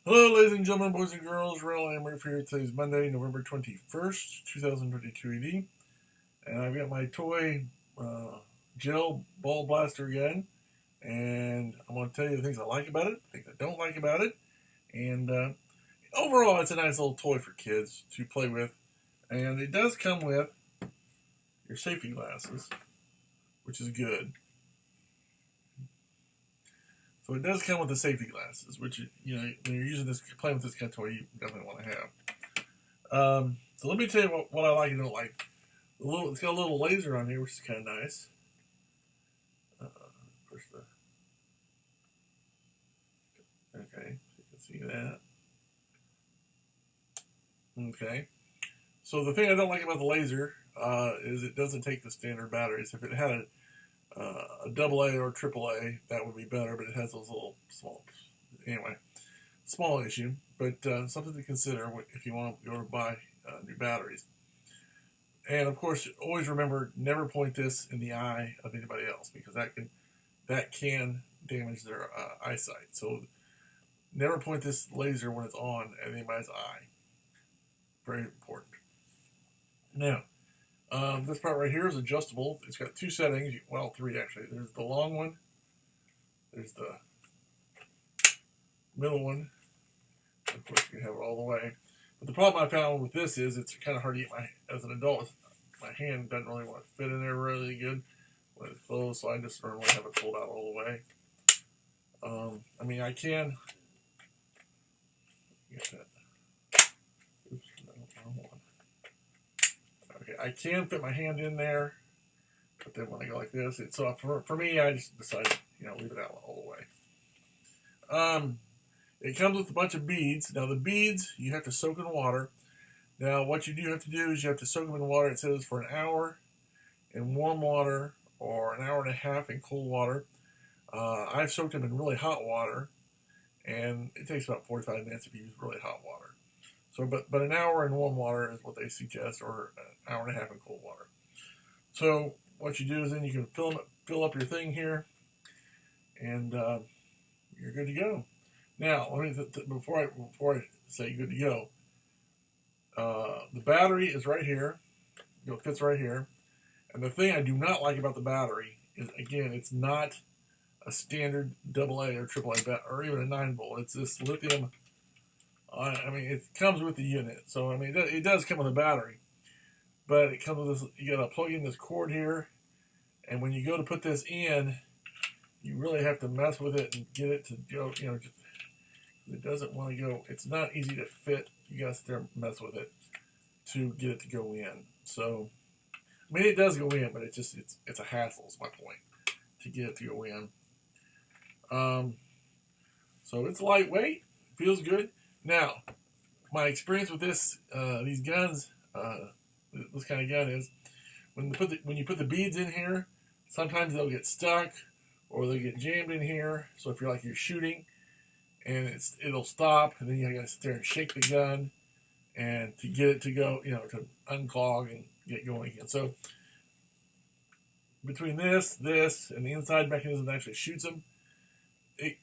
Hello, ladies and gentlemen, boys and girls. Randall M here. Today's Monday, November 21st, 2022 AD. And I've got my toy gel ball blaster again. And I'm going to tell you the things I like about it, things I don't like about it. And overall, it's a nice little toy for kids to play with. And it does come with your safety glasses, which is good. So it does come with the safety glasses, which, you know, when you're using this, playing with this kind of toy, you definitely want to have. So let me tell you what I like and don't like. It's got a little laser on here, which is kind of nice. Okay, you can see that. Okay. So the thing I don't like about the laser is it doesn't take the standard batteries. If it had a AA or AAA, that would be better, but it has those little small issue, but something to consider if you want to go to buy new batteries. And of course, always remember, never point this in the eye of anybody else, because that can damage their eyesight. So never point this laser when it's on at anybody's eye. Very important. Now, this part right here is adjustable. It's got two settings. Well, three actually. There's the long one. There's the middle one. Of course, you can have it all the way. But the problem I found with this is it's kind of hard to get as an adult. My hand doesn't really want to fit in there really good when it's closed, so I just normally have it pulled out all the way. I mean, I can get that. Oops, wrong one. Okay, I can fit my hand in there, but then when I go like this, so for me, I just decided, leave it out all the way. It comes with a bunch of beads. Now the beads you have to soak in water. Now what you do have to do is you have to soak them in water. It says for an hour in warm water or an hour and a half in cold water. I've soaked them in really hot water, and it takes about 45 minutes if you use really hot water. So, but an hour in warm water is what they suggest, or an hour and a half in cold water. So what you do is then you can fill up your thing here, and you're good to go. Now, before I say good to go, the battery is right here. It fits right here. And the thing I do not like about the battery is, again, it's not a standard AA or AAA or even a 9-volt. It's this lithium. It comes with the unit, so it does come with a battery, but it comes with this. You got to plug in this cord here, and when you go to put this in, you really have to mess with it and get it to go. It doesn't want to go. It's not easy to fit. You got to sit there and mess with it to get it to go in. So, it does go in, but it's a hassle. Is my point, to get it to go in. So it's lightweight, feels good. Now, my experience with these guns, this kind of gun is when you put the beads in here, sometimes they'll get stuck or they'll get jammed in here. So if you're shooting and it'll stop, and then you got to sit there and shake the gun and to get it to go, to unclog and get going again. So between this, and the inside mechanism that actually shoots them, it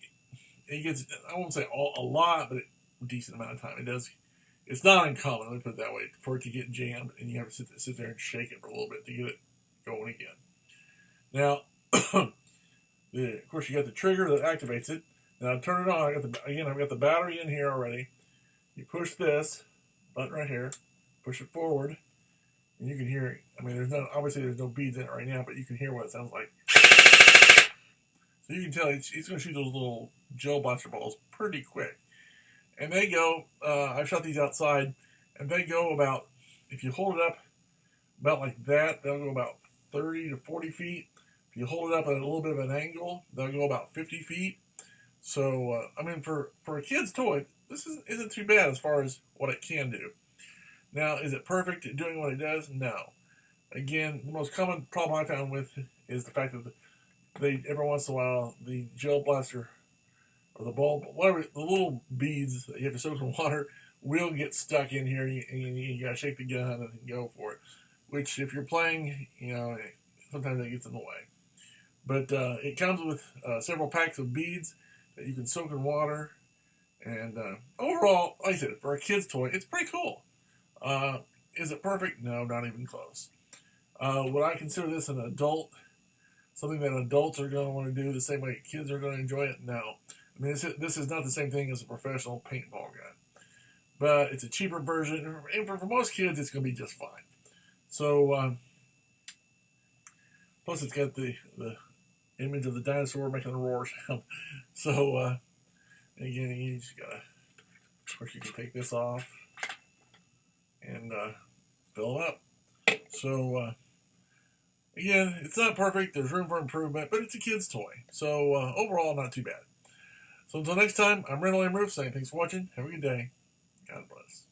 gets, I won't say a lot, but a decent amount of time. It does. It's not uncommon, let me put it that way, for it to get jammed, and you have to sit there and shake it for a little bit to get it going again. Now, of course, you got the trigger that activates it. Now, turn it on. I've got the battery in here already. You push this button right here, push it forward, and you can hear it. Obviously there's no beads in it right now, but you can hear what it sounds like. So you can tell it's going to shoot those little gel blaster balls pretty quick. And they go, I've shot these outside, and they go about, if you hold it up about like that, they'll go about 30 to 40 feet. If you hold it up at a little bit of an angle, they'll go about 50 feet. So, for a kid's toy, this isn't too bad as far as what it can do. Now, is it perfect at doing what it does? No. Again, the most common problem I found with is the fact that every once in a while, the gel blaster or the bulb, whatever, the little beads that you have to soak in water will get stuck in here, and you got to shake the gun and go for it. Which, if you're playing, sometimes that gets in the way. But it comes with several packs of beads that you can soak in water And overall, like I said, for a kid's toy, it's pretty cool. Is it perfect? No, not even close. Would I consider this an adult, something that adults are going to want to do the same way kids are going to enjoy it? No. I mean, this is not the same thing as a professional paintball gun. But it's a cheaper version, and for most kids, it's going to be just fine. So, plus it's got the image of the dinosaur making a roar sound. So, again, you just gotta, of course, you can take this off and fill it up. So, again, it's not perfect. There's room for improvement, but it's a kid's toy. So, overall, not too bad. So, until next time, I'm Randall M saying thanks for watching. Have a good day. God bless.